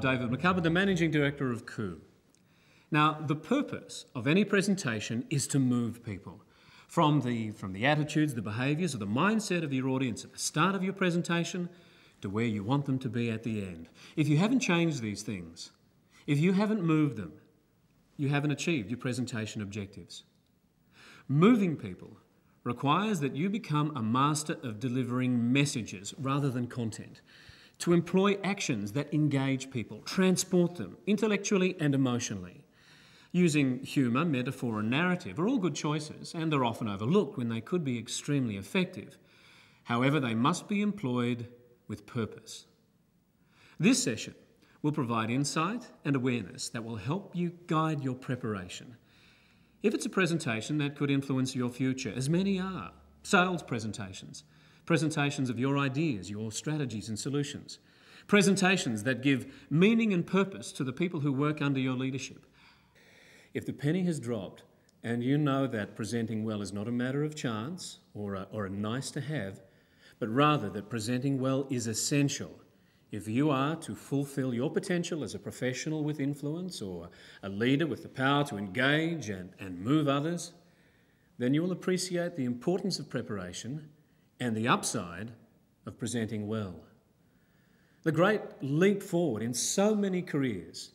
David McCubbin, the Managing Director of Coup. Now, the purpose of any presentation is to move people from the attitudes, the behaviours, or the mindset of your audience at the start of your presentation to where you want them to be at the end. If you haven't changed these things, if you haven't moved them, you haven't achieved your presentation objectives. Moving people requires that you become a master of delivering messages rather than content, to employ actions that engage people, transport them intellectually and emotionally. Using humour, metaphor and narrative are all good choices, and are often overlooked when they could be extremely effective. However, they must be employed with purpose. This session will provide insight and awareness that will help you guide your preparation. If it's a presentation that could influence your future, as many are, sales presentations, presentations of your ideas, your strategies and solutions, presentations that give meaning and purpose to the people who work under your leadership. If the penny has dropped and you know that presenting well is not a matter of chance or a nice to have, but rather that presenting well is essential if you are to fulfill your potential as a professional with influence or a leader with the power to engage and move others, then you will appreciate the importance of preparation and the upside of presenting well. The great leap forward in so many careers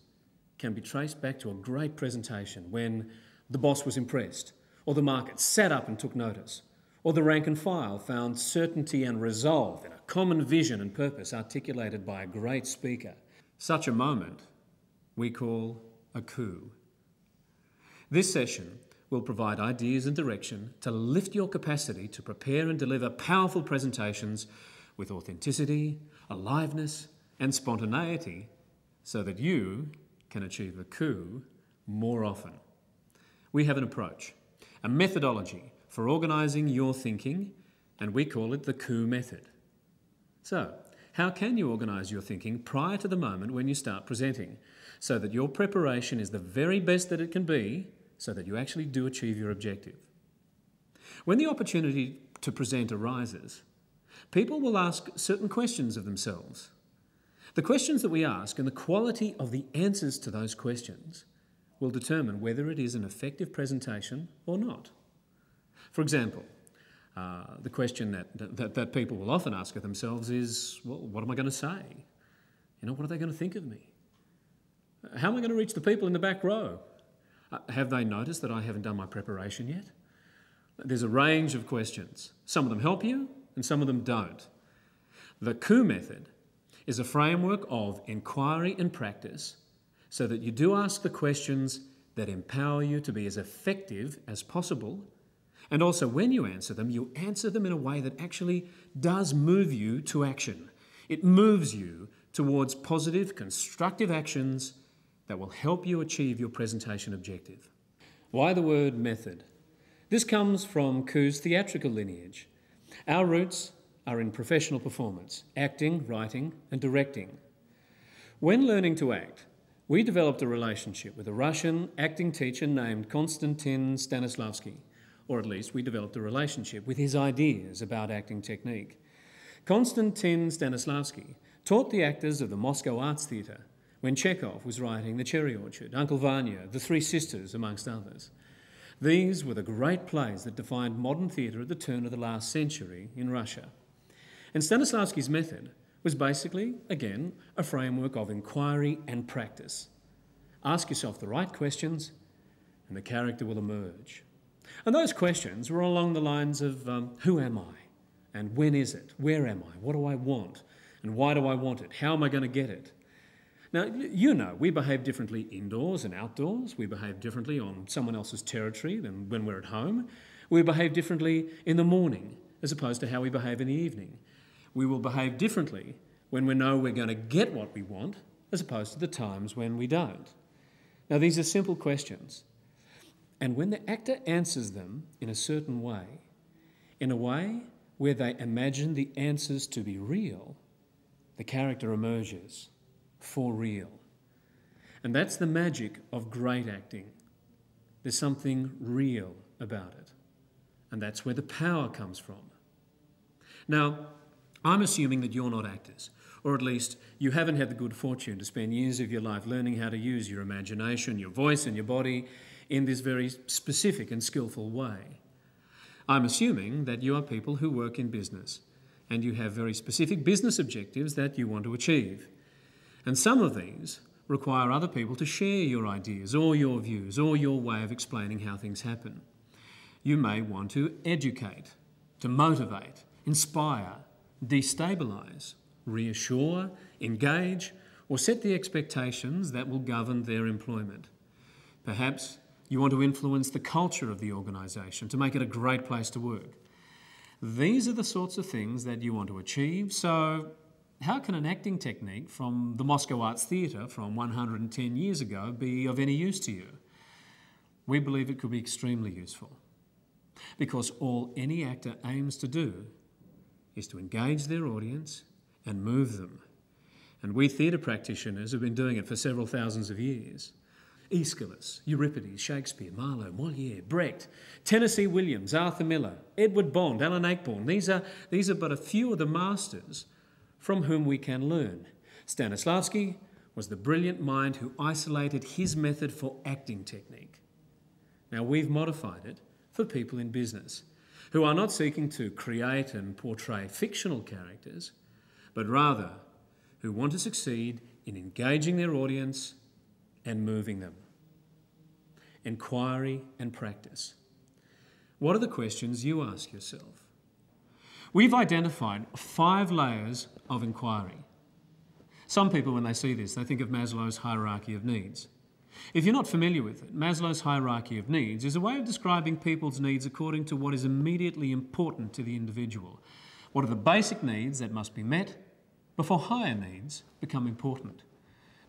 can be traced back to a great presentation when the boss was impressed, or the market sat up and took notice, or the rank and file found certainty and resolve in a common vision and purpose articulated by a great speaker. Such a moment we call a coup. This session will provide ideas and direction to lift your capacity to prepare and deliver powerful presentations with authenticity, aliveness and spontaneity so that you can achieve a coup more often. We have an approach, a methodology for organising your thinking, and we call it the Coup Method. So, how can you organise your thinking prior to the moment when you start presenting so that your preparation is the very best that it can be so that you actually do achieve your objective? When the opportunity to present arises, people will ask certain questions of themselves. The questions that we ask and the quality of the answers to those questions will determine whether it is an effective presentation or not. For example, the question that people will often ask of themselves is, well, what am I going to say? What are they going to think of me? How am I going to reach the people in the back row? Have they noticed that I haven't done my preparation yet? There's a range of questions. Some of them help you and some of them don't. The Coup Method is a framework of inquiry and practice so that you do ask the questions that empower you to be as effective as possible. And also, when you answer them in a way that actually does move you to action. It moves you towards positive, constructive actions that will help you achieve your presentation objective. Why the word method? This comes from Coup's theatrical lineage. Our roots are in professional performance, acting, writing, and directing. When learning to act, we developed a relationship with a Russian acting teacher named Konstantin Stanislavski. Or at least we developed a relationship with his ideas about acting technique. Konstantin Stanislavski taught the actors of the Moscow Arts Theatre when Chekhov was writing The Cherry Orchard, Uncle Vanya, The Three Sisters, amongst others. These were the great plays that defined modern theatre at the turn of the last century in Russia. And Stanislavski's method was basically, again, a framework of inquiry and practice. Ask yourself the right questions and the character will emerge. And those questions were along the lines of who am I? And when is it? Where am I? What do I want? And why do I want it? How am I going to get it? Now, we behave differently indoors and outdoors. We behave differently on someone else's territory than when we're at home. We behave differently in the morning as opposed to how we behave in the evening. We will behave differently when we know we're going to get what we want as opposed to the times when we don't. Now, these are simple questions. And when the actor answers them in a certain way, in a way where they imagine the answers to be real, the character emerges for real. And that's the magic of great acting. There's something real about it. And that's where the power comes from. Now, I'm assuming that you're not actors, Or at least you haven't had the good fortune to spend years of your life learning how to use your imagination, your voice and your body in this very specific and skillful way. I'm assuming that you are people who work in business and you have very specific business objectives that you want to achieve. And some of these require other people to share your ideas or your views or your way of explaining how things happen. You may want to educate, to motivate, inspire, destabilise, reassure, engage, or set the expectations that will govern their employment. Perhaps you want to influence the culture of the organisation to make it a great place to work. These are the sorts of things that you want to achieve, so how can an acting technique from the Moscow Arts Theatre from 110 years ago be of any use to you? We believe it could be extremely useful, because all any actor aims to do is to engage their audience and move them. And we theatre practitioners have been doing it for several thousands of years. Aeschylus, Euripides, Shakespeare, Marlowe, Molière, Brecht, Tennessee Williams, Arthur Miller, Edward Bond, Alan Ayckbourn. These are but a few of the masters from whom we can learn. Stanislavski was the brilliant mind who isolated his method for acting technique. Now we've modified it for people in business who are not seeking to create and portray fictional characters, but rather who want to succeed in engaging their audience and moving them. Inquiry and practice. What are the questions you ask yourself? We've identified 5 layers of inquiry. Some people, when they see this, they think of Maslow's hierarchy of needs. If you're not familiar with it, Maslow's hierarchy of needs is a way of describing people's needs according to what is immediately important to the individual. What are the basic needs that must be met before higher needs become important?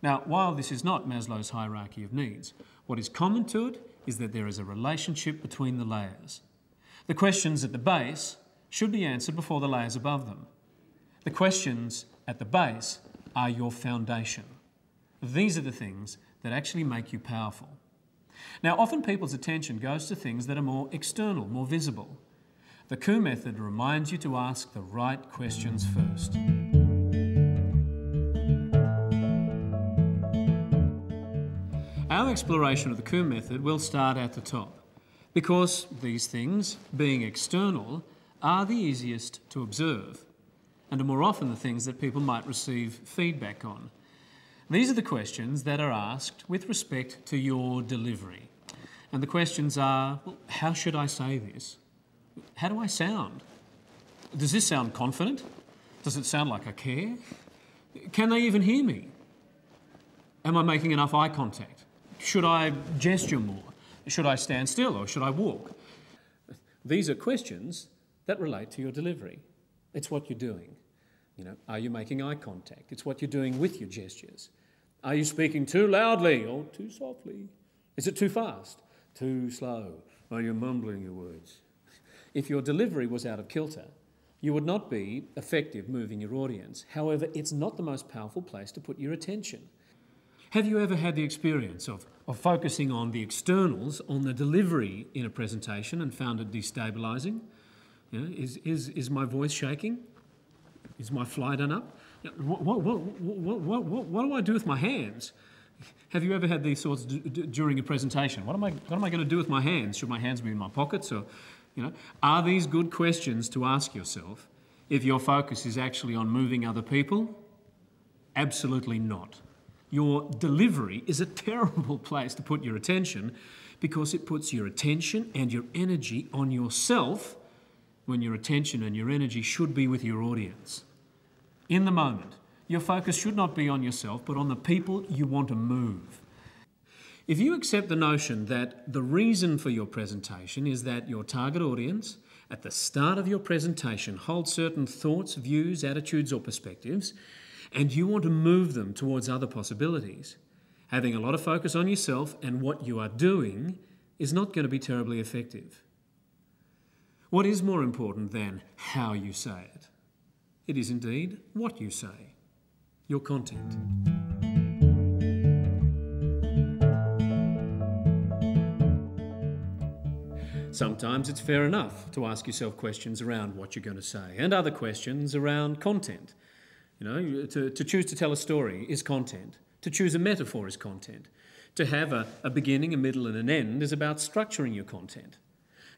Now, while this is not Maslow's hierarchy of needs, what is common to it is that there is a relationship between the layers. The questions at the base should be answered before the layers above them. The questions at the base are your foundation. These are the things that actually make you powerful. Now, often people's attention goes to things that are more external, more visible. The Coup Method reminds you to ask the right questions first. Our exploration of the Coup Method will start at the top, because these things, being external, are the easiest to observe and are more often the things that people might receive feedback on. These are the questions that are asked with respect to your delivery. And the questions are, well, how should I say this? How do I sound? Does this sound confident? Does it sound like I care? Can they even hear me? Am I making enough eye contact? Should I gesture more? Should I stand still or should I walk? These are questions that relate to your delivery. It's what you're doing. Are you making eye contact? It's what you're doing with your gestures. Are you speaking too loudly or too softly? Is it too fast? Too slow? Are you mumbling your words? If your delivery was out of kilter, you would not be effective moving your audience. However, it's not the most powerful place to put your attention. Have you ever had the experience of focusing on the externals, on the delivery in a presentation and found it destabilising? Is my voice shaking? Is my fly done up? What do I do with my hands? Have you ever had these thoughts during a presentation? What am I going to do with my hands? Should my hands be in my pockets? Or, are these good questions to ask yourself if your focus is actually on moving other people? Absolutely not. Your delivery is a terrible place to put your attention because it puts your attention and your energy on yourself when your attention and your energy should be with your audience. In the moment, your focus should not be on yourself, but on the people you want to move. If you accept the notion that the reason for your presentation is that your target audience, at the start of your presentation, holds certain thoughts, views, attitudes, or perspectives, and you want to move them towards other possibilities, having a lot of focus on yourself and what you are doing is not going to be terribly effective. What is more important than how you say it? It is indeed what you say, your content. Sometimes it's fair enough to ask yourself questions around what you're going to say and other questions around content. You know, to choose to tell a story is content. To choose a metaphor is content. To have a beginning, a middle and an end is about structuring your content.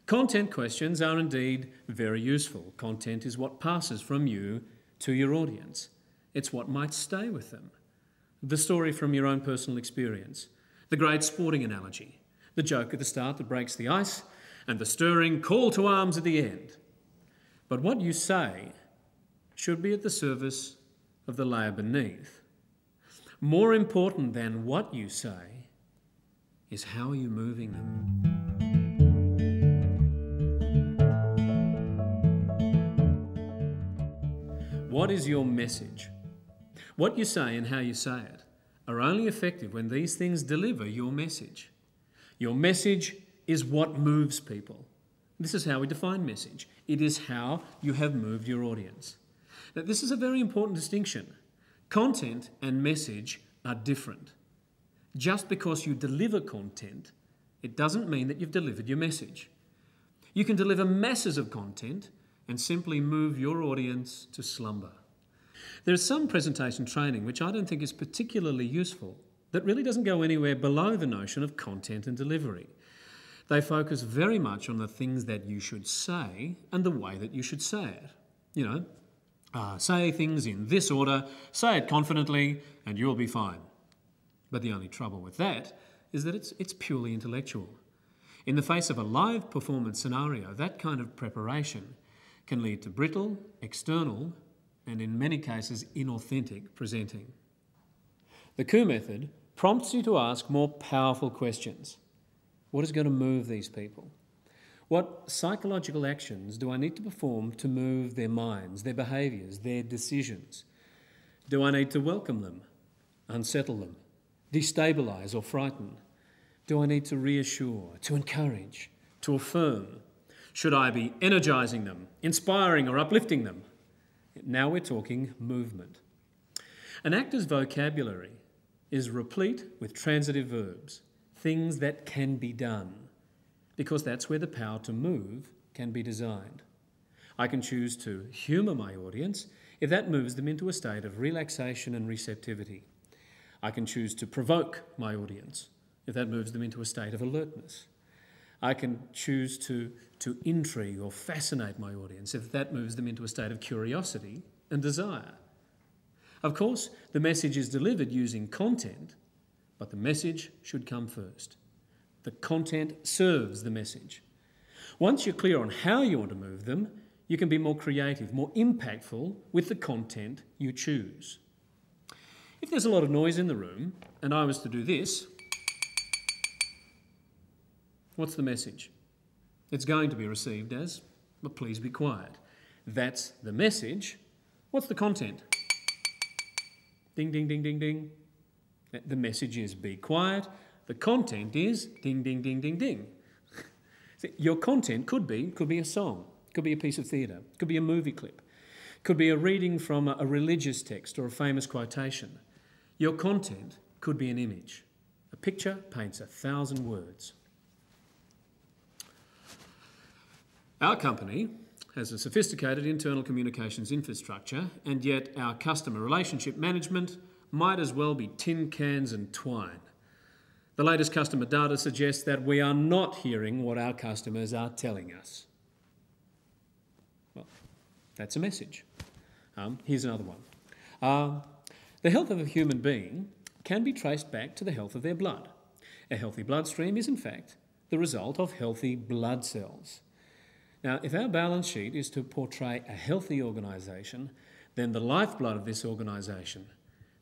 Content questions are indeed very useful. Content is what passes from you to your audience. It's what might stay with them. The story from your own personal experience, the great sporting analogy, the joke at the start that breaks the ice, and the stirring call to arms at the end. But what you say should be at the service of the layer beneath. More important than what you say is how are you moving them. What is your message? What you say and how you say it are only effective when these things deliver your message. Your message is what moves people. This is how we define message. It is how you have moved your audience. Now, this is a very important distinction. Content and message are different. Just because you deliver content, it doesn't mean that you've delivered your message. You can deliver masses of content and simply move your audience to slumber. There is some presentation training which I don't think is particularly useful that really doesn't go anywhere below the notion of content and delivery. They focus very much on the things that you should say and the way that you should say it. You know, say things in this order, say it confidently, and you'll be fine. But the only trouble with that is that it's purely intellectual. In the face of a live performance scenario, that kind of preparation can lead to brittle, external, and in many cases inauthentic presenting. The Coup Method prompts you to ask more powerful questions. What is going to move these people? What psychological actions do I need to perform to move their minds, their behaviours, their decisions? Do I need to welcome them, unsettle them, destabilise or frighten? Do I need to reassure, to encourage, to affirm? Should I be energising them, inspiring or uplifting them? Now we're talking movement. An actor's vocabulary is replete with transitive verbs, things that can be done, because that's where the power to move can be designed. I can choose to humour my audience if that moves them into a state of relaxation and receptivity. I can choose to provoke my audience if that moves them into a state of alertness. I can choose to intrigue or fascinate my audience if that moves them into a state of curiosity and desire. Of course, the message is delivered using content, but the message should come first. The content serves the message. Once you're clear on how you want to move them, you can be more creative, more impactful with the content you choose. If there's a lot of noise in the room and I was to do this, what's the message? It's going to be received as, well, please be quiet. That's the message. What's the content? Ding, ding, ding, ding, ding. The message is be quiet. The content is ding, ding, ding, ding, ding. Your content could be a song, could be a piece of theatre, could be a movie clip, could be a reading from a religious text or a famous quotation. Your content could be an image. A picture paints 1,000 words. Our company has a sophisticated internal communications infrastructure, and yet our customer relationship management might as well be tin cans and twine. The latest customer data suggests that we are not hearing what our customers are telling us. Well, that's a message. Here's another one. The health of a human being can be traced back to the health of their blood. A healthy bloodstream is, in fact, the result of healthy blood cells. Now, if our balance sheet is to portray a healthy organisation, then the lifeblood of this organisation,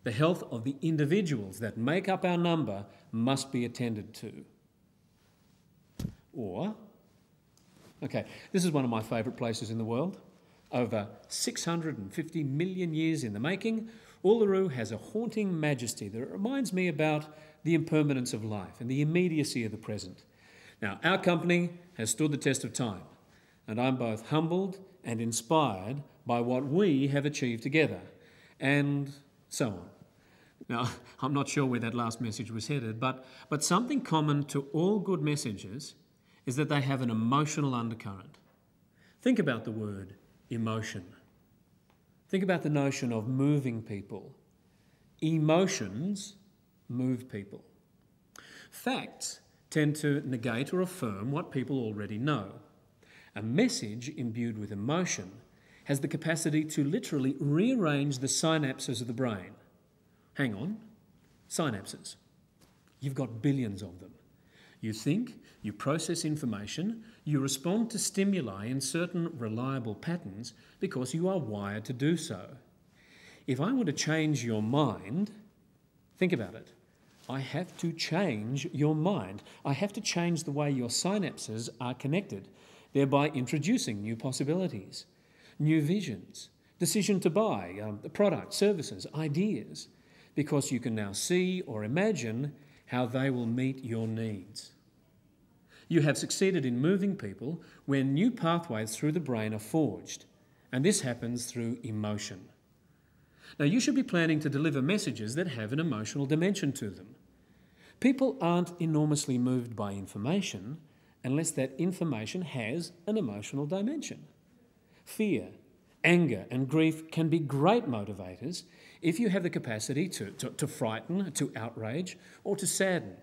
the health of the individuals that make up our number, must be attended to. Or, okay, this is one of my favourite places in the world. Over 650 million years in the making, Uluru has a haunting majesty that reminds me about the impermanence of life and the immediacy of the present. Now, our company has stood the test of time, and I'm both humbled and inspired by what we have achieved together, and so on. Now, I'm not sure where that last message was headed, but something common to all good messages is that they have an emotional undercurrent. Think about the word emotion. Think about the notion of moving people. Emotions move people. Facts tend to negate or affirm what people already know. A message imbued with emotion has the capacity to literally rearrange the synapses of the brain. Hang on, synapses. You've got billions of them. You think, you process information, you respond to stimuli in certain reliable patterns because you are wired to do so. If I want to change your mind, think about it. I have to change your mind. I have to change the way your synapses are connected, thereby introducing new possibilities, new visions, decision to buy products, services, ideas, because you can now see or imagine how they will meet your needs. You have succeeded in moving people when new pathways through the brain are forged, and this happens through emotion. Now, you should be planning to deliver messages that have an emotional dimension to them. People aren't enormously moved by information unless that information has an emotional dimension. Fear, anger and grief can be great motivators if you have the capacity to frighten, to outrage or to sadden,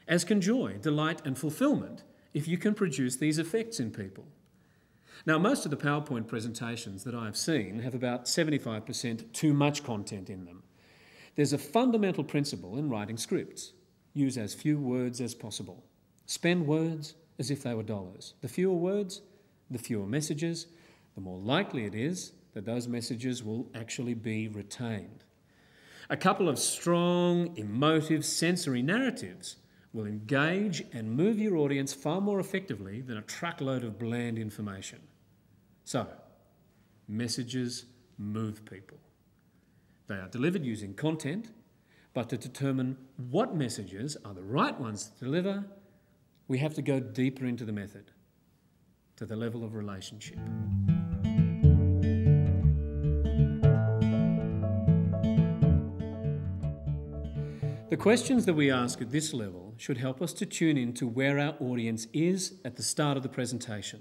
as can joy, delight and fulfillment if you can produce these effects in people. Now, most of the PowerPoint presentations that I've seen have about 75% too much content in them. There's a fundamental principle in writing scripts. Use as few words as possible. Spend words as if they were dollars. The fewer words, the fewer messages, the more likely it is that those messages will actually be retained. A couple of strong, emotive, sensory narratives will engage and move your audience far more effectively than a truckload of bland information. So, messages move people. They are delivered using content, but to determine what messages are the right ones to deliver, we have to go deeper into the method, to the level of relationship. The questions that we ask at this level should help us to tune in to where our audience is at the start of the presentation.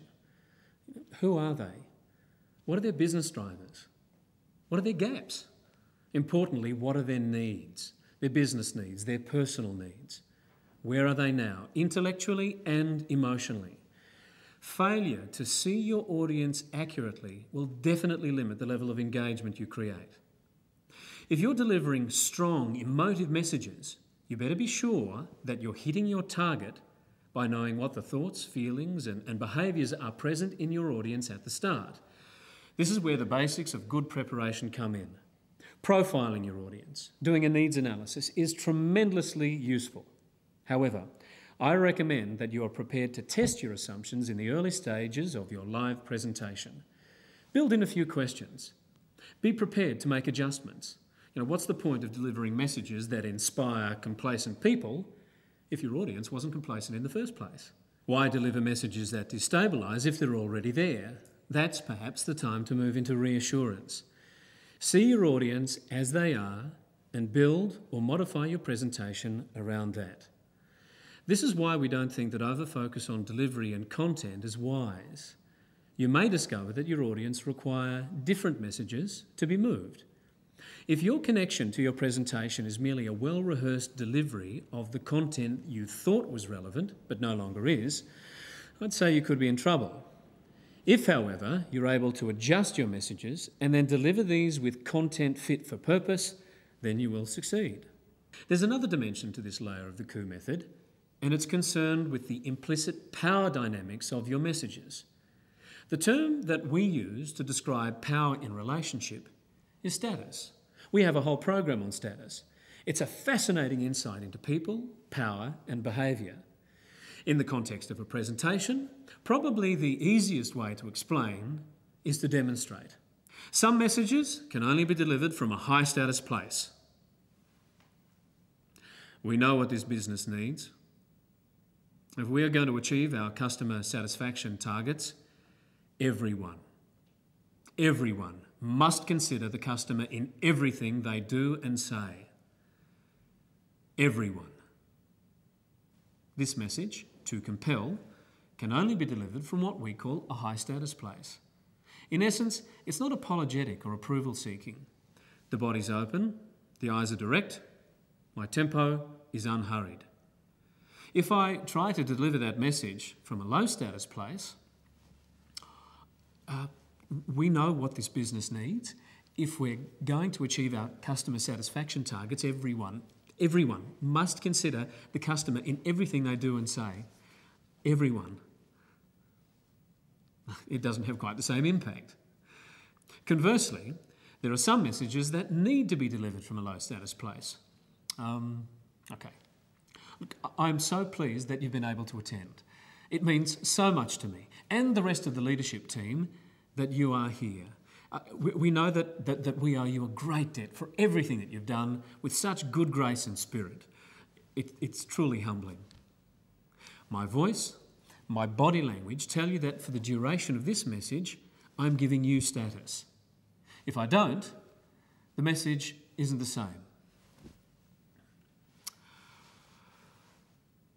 Who are they? What are their business drivers? What are their gaps? Importantly, what are their needs? Their business needs, their personal needs. Where are they now, intellectually and emotionally? Failure to see your audience accurately will definitely limit the level of engagement you create. If you're delivering strong, emotive messages, you better be sure that you're hitting your target by knowing what the thoughts, feelings, and behaviours are present in your audience at the start. This is where the basics of good preparation come in. Profiling your audience, doing a needs analysis is tremendously useful. However, I recommend that you are prepared to test your assumptions in the early stages of your live presentation. Build in a few questions. Be prepared to make adjustments. What's the point of delivering messages that inspire complacent people if your audience wasn't complacent in the first place? Why deliver messages that destabilise if they're already there? That's perhaps the time to move into reassurance. See your audience as they are and build or modify your presentation around that. This is why we don't think that over-focus on delivery and content is wise. You may discover that your audience require different messages to be moved. If your connection to your presentation is merely a well-rehearsed delivery of the content you thought was relevant but no longer is, I'd say you could be in trouble. If, however, you're able to adjust your messages and then deliver these with content fit for purpose, then you will succeed. There's another dimension to this layer of the Coup Method, and it's concerned with the implicit power dynamics of your messages. The term that we use to describe power in relationship is status. We have a whole program on status. It's a fascinating insight into people, power, and behaviour. In the context of a presentation, probably the easiest way to explain is to demonstrate. Some messages can only be delivered from a high status place. We know what this business needs. If we are going to achieve our customer satisfaction targets, everyone must consider the customer in everything they do and say. Everyone. This message, to compel, can only be delivered from what we call a high status place. In essence, it's not apologetic or approval seeking. The body's open, the eyes are direct, my tempo is unhurried. If I try to deliver that message from a low status place, we know what this business needs. If we're going to achieve our customer satisfaction targets, everyone must consider the customer in everything they do and say. Everyone. It doesn't have quite the same impact. Conversely, there are some messages that need to be delivered from a low status place. Okay. Look, I'm so pleased that you've been able to attend. It means so much to me and the rest of the leadership team that you are here. We know that we owe you a great debt for everything that you've done with such good grace and spirit. It's truly humbling. My voice, my body language tell you that for the duration of this message, I'm giving you status. If I don't, the message isn't the same.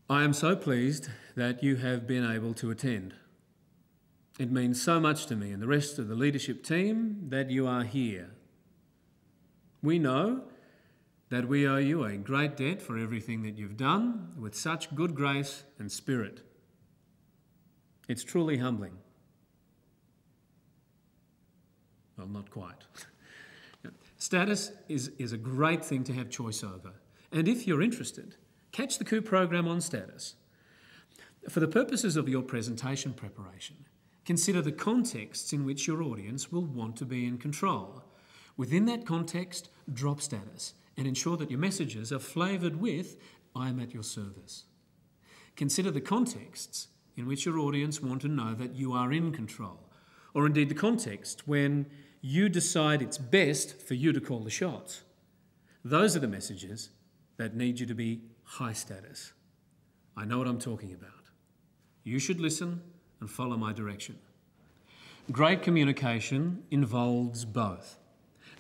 I am so pleased that you have been able to attend. It means so much to me and the rest of the leadership team that you are here. We know that we owe you a great debt for everything that you've done with such good grace and spirit. It's truly humbling. Well, not quite. Status is a great thing to have choice over. And if you're interested, catch the Coup program on Status. For the purposes of your presentation preparation, consider the contexts in which your audience will want to be in control. Within that context, drop Status and ensure that your messages are flavoured with "I am at your service." Consider the contexts in which your audience want to know that you are in control, or indeed the context when you decide it's best for you to call the shots. Those are the messages that need you to be high status. I know what I'm talking about. You should listen and follow my direction. Great communication involves both.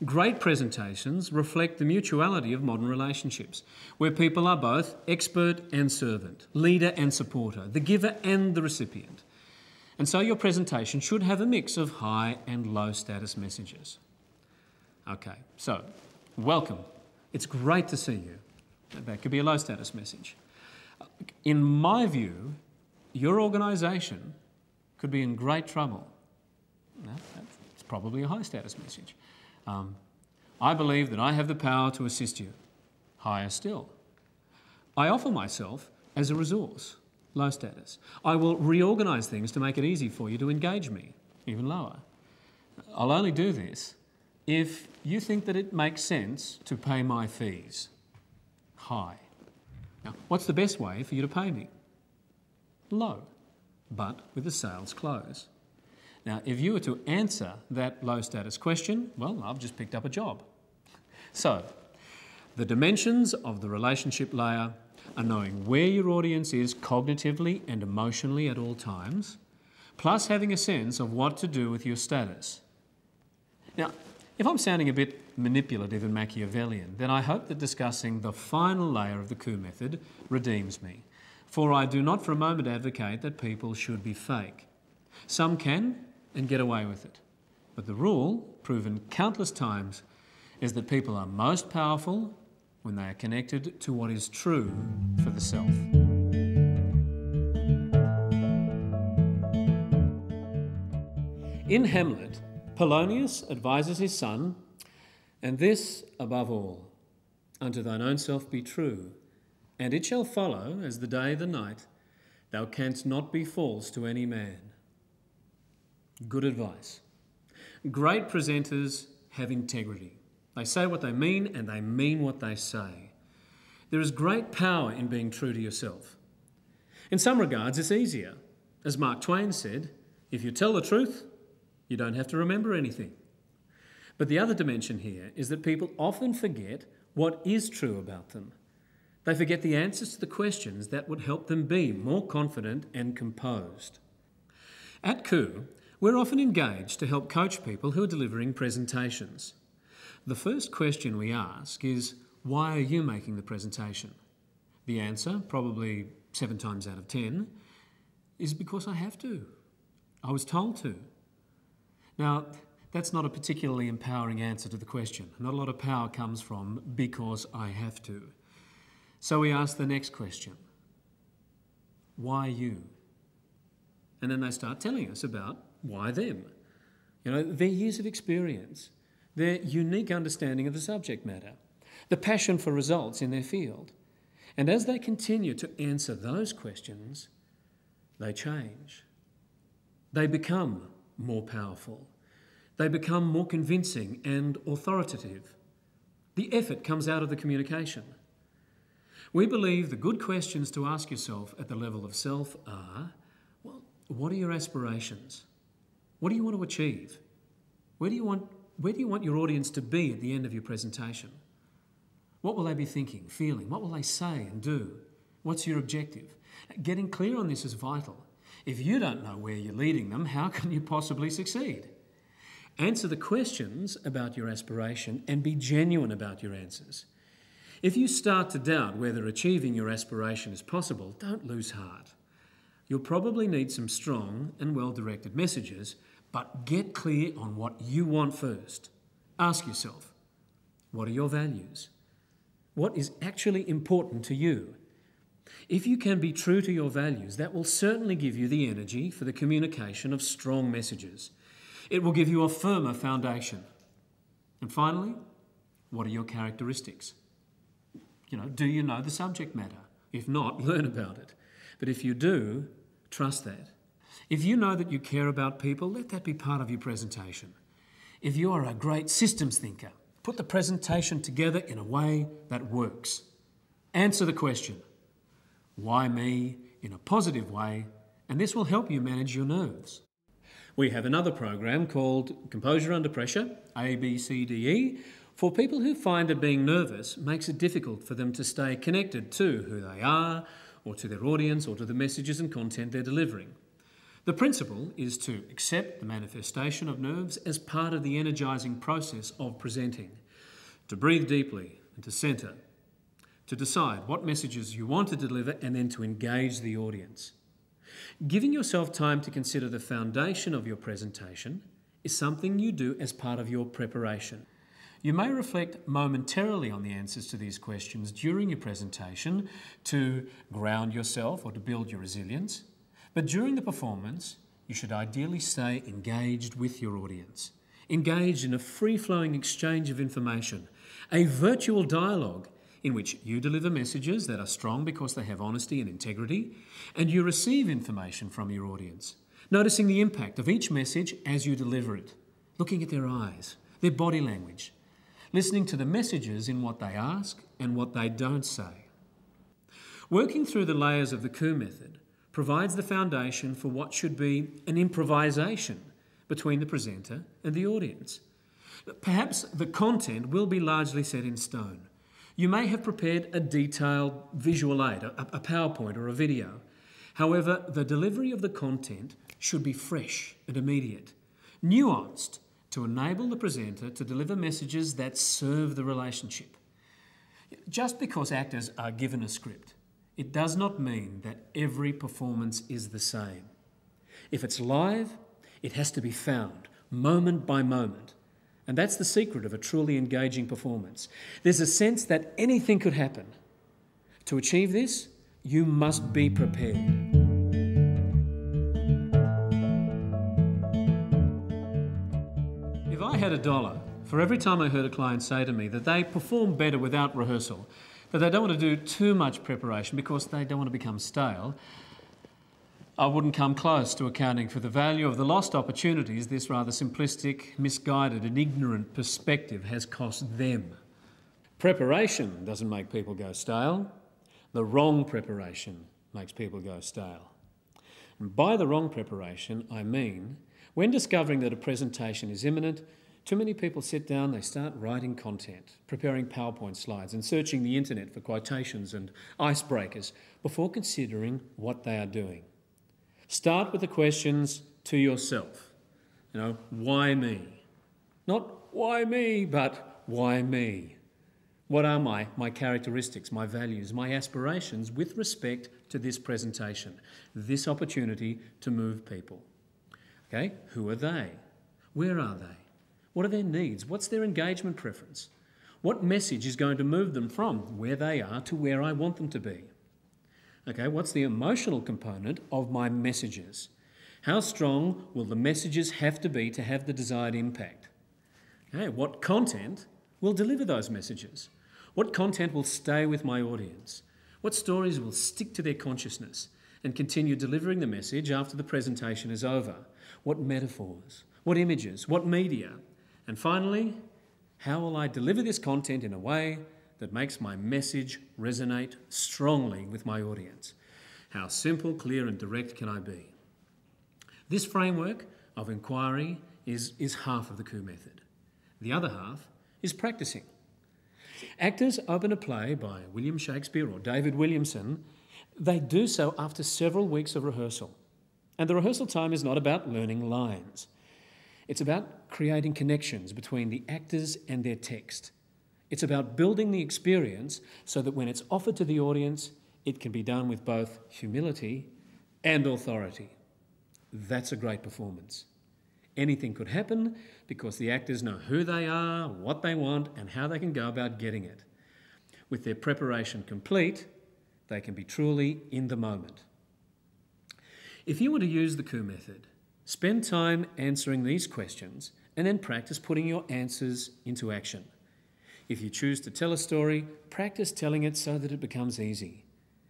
Great presentations reflect the mutuality of modern relationships, where people are both expert and servant, leader and supporter, the giver and the recipient. And so your presentation should have a mix of high and low status messages. Okay, so welcome. It's great to see you. That could be a low status message. In my view, your organisation could be in great trouble. That's probably a high status message. I believe that I have the power to assist you. Higher still. I offer myself as a resource. Low status. I will reorganise things to make it easy for you to engage me, even lower. I'll only do this if you think that it makes sense to pay my fees. High. Now, what's the best way for you to pay me? Low, but with a sales close. Now, if you were to answer that low status question, well, I've just picked up a job. So, the dimensions of the relationship layer are knowing where your audience is cognitively and emotionally at all times, plus having a sense of what to do with your status. Now, if I'm sounding a bit manipulative and Machiavellian, then I hope that discussing the final layer of the Coup Method redeems me, for I do not for a moment advocate that people should be fake. Some can and get away with it, but the rule, proven countless times, is that people are most powerful when they are connected to what is true for the self. In Hamlet, Polonius advises his son, "And this above all, unto thine own self be true, and it shall follow as the day the night, thou canst not be false to any man." Good advice. Great presenters have integrity. They say what they mean and they mean what they say. There is great power in being true to yourself. In some regards, it's easier. As Mark Twain said, if you tell the truth, you don't have to remember anything. But the other dimension here is that people often forget what is true about them. They forget the answers to the questions that would help them be more confident and composed. At Coup, we're often engaged to help coach people who are delivering presentations. The first question we ask is, why are you making the presentation? The answer, probably 7 times out of 10, is because I have to. I was told to. Now, that's not a particularly empowering answer to the question. Not a lot of power comes from because I have to. So we ask the next question. Why you? And then they start telling us about why them. You know, their years of experience, their unique understanding of the subject matter, the passion for results in their field. And as they continue to answer those questions, they change. They become more powerful. They become more convincing and authoritative. The effort comes out of the communication. We believe the good questions to ask yourself at the level of self are, well, what are your aspirations? What do you want to achieve? Where do you want your audience to be at the end of your presentation? What will they be thinking, feeling? What will they say and do? What's your objective? Getting clear on this is vital. If you don't know where you're leading them, how can you possibly succeed? Answer the questions about your aspiration and be genuine about your answers. If you start to doubt whether achieving your aspiration is possible, don't lose heart. You'll probably need some strong and well-directed messages, but get clear on what you want first. Ask yourself, what are your values? What is actually important to you? If you can be true to your values, that will certainly give you the energy for the communication of strong messages. It will give you a firmer foundation. And finally, what are your characteristics? Do you know the subject matter? If not, learn about it. But if you do, trust that. If you know that you care about people, let that be part of your presentation. If you are a great systems thinker, put the presentation together in a way that works. Answer the question, why me, in a positive way, and this will help you manage your nerves. We have another program called Composure Under Pressure, ABCDE, for people who find that being nervous makes it difficult for them to stay connected to who they are, or to their audience, or to the messages and content they're delivering. The principle is to accept the manifestation of nerves as part of the energising process of presenting, to breathe deeply and to centre, to decide what messages you want to deliver and then to engage the audience. Giving yourself time to consider the foundation of your presentation is something you do as part of your preparation. You may reflect momentarily on the answers to these questions during your presentation to ground yourself or to build your resilience, but during the performance, you should ideally stay engaged with your audience, engaged in a free-flowing exchange of information, a virtual dialogue in which you deliver messages that are strong because they have honesty and integrity, and you receive information from your audience, noticing the impact of each message as you deliver it, looking at their eyes, their body language, listening to the messages in what they ask and what they don't say. Working through the layers of the Coup Method provides the foundation for what should be an improvisation between the presenter and the audience. Perhaps the content will be largely set in stone. You may have prepared a detailed visual aid, a PowerPoint or a video. However, the delivery of the content should be fresh and immediate, nuanced, to enable the presenter to deliver messages that serve the relationship. Just because actors are given a script, it does not mean that every performance is the same. If it's live, it has to be found, moment by moment. And that's the secret of a truly engaging performance. There's a sense that anything could happen. To achieve this, you must be prepared. If I had $1 for every time I heard a client say to me that they perform better without rehearsal, that they don't want to do too much preparation because they don't want to become stale, I wouldn't come close to accounting for the value of the lost opportunities this rather simplistic, misguided and ignorant perspective has cost them. Preparation doesn't make people go stale. The wrong preparation makes people go stale. And by the wrong preparation, I mean, when discovering that a presentation is imminent, too many people sit down, they start writing content, preparing PowerPoint slides and searching the internet for quotations and icebreakers before considering what they are doing. Start with the questions to yourself. Why me? Not why me, but why me? What are my characteristics, my values, my aspirations with respect to this presentation, this opportunity to move people? Okay, who are they? Where are they? What are their needs? What's their engagement preference? What message is going to move them from where they are to where I want them to be? Okay, what's the emotional component of my messages? How strong will the messages have to be to have the desired impact? Okay, what content will deliver those messages? What content will stay with my audience? What stories will stick to their consciousness and continue delivering the message after the presentation is over? What metaphors? What images? What media? And finally, how will I deliver this content in a way that makes my message resonate strongly with my audience? How simple, clear and direct can I be? This framework of inquiry is half of the Coup Method. The other half is practicing. Actors open a play by William Shakespeare or David Williamson. They do so after several weeks of rehearsal. And the rehearsal time is not about learning lines. It's about creating connections between the actors and their text. It's about building the experience so that when it's offered to the audience, it can be done with both humility and authority. That's a great performance. Anything could happen because the actors know who they are, what they want, and how they can go about getting it. With their preparation complete, they can be truly in the moment. If you want to use the Coup Method, spend time answering these questions and then practice putting your answers into action. If you choose to tell a story, practice telling it so that it becomes easy.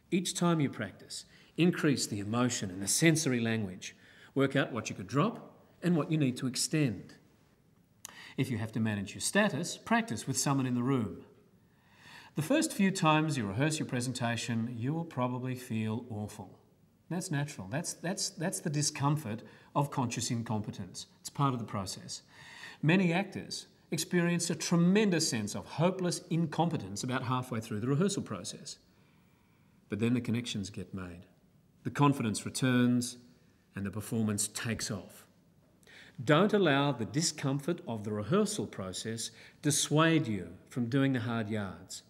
Each time you practice, increase the emotion and the sensory language. Work out what you could drop and what you need to extend. If you have to manage your status, practice with someone in the room. The first few times you rehearse your presentation, you will probably feel awful. That's natural. That's the discomfort of conscious incompetence. It's part of the process. Many actors experience a tremendous sense of hopeless incompetence about halfway through the rehearsal process. But then the connections get made. The confidence returns and the performance takes off. Don't allow the discomfort of the rehearsal process dissuade you from doing the hard yards.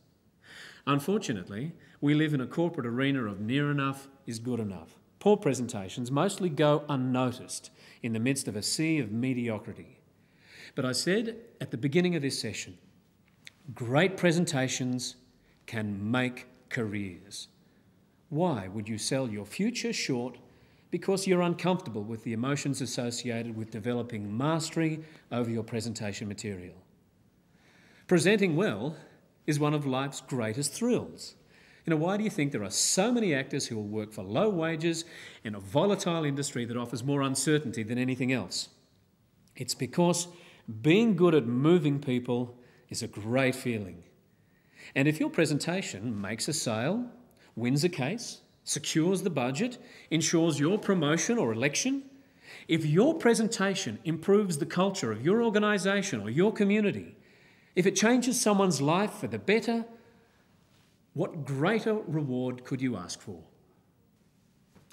Unfortunately, we live in a corporate arena of near enough is good enough. Poor presentations mostly go unnoticed in the midst of a sea of mediocrity. But I said at the beginning of this session, great presentations can make careers. Why would you sell your future short because you're uncomfortable with the emotions associated with developing mastery over your presentation material? Presenting well is one of life's greatest thrills. Why do you think there are so many actors who will work for low wages in a volatile industry that offers more uncertainty than anything else? It's because being good at moving people is a great feeling. And if your presentation makes a sale, wins a case, secures the budget, ensures your promotion or election, if your presentation improves the culture of your organisation or your community, if it changes someone's life for the better, what greater reward could you ask for?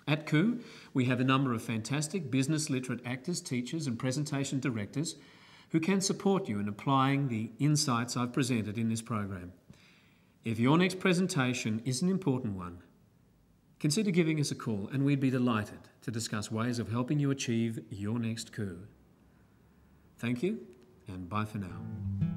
At Coup, we have a number of fantastic business literate actors, teachers and presentation directors who can support you in applying the insights I've presented in this program. If your next presentation is an important one, consider giving us a call and we'd be delighted to discuss ways of helping you achieve your next coup. Thank you and bye for now.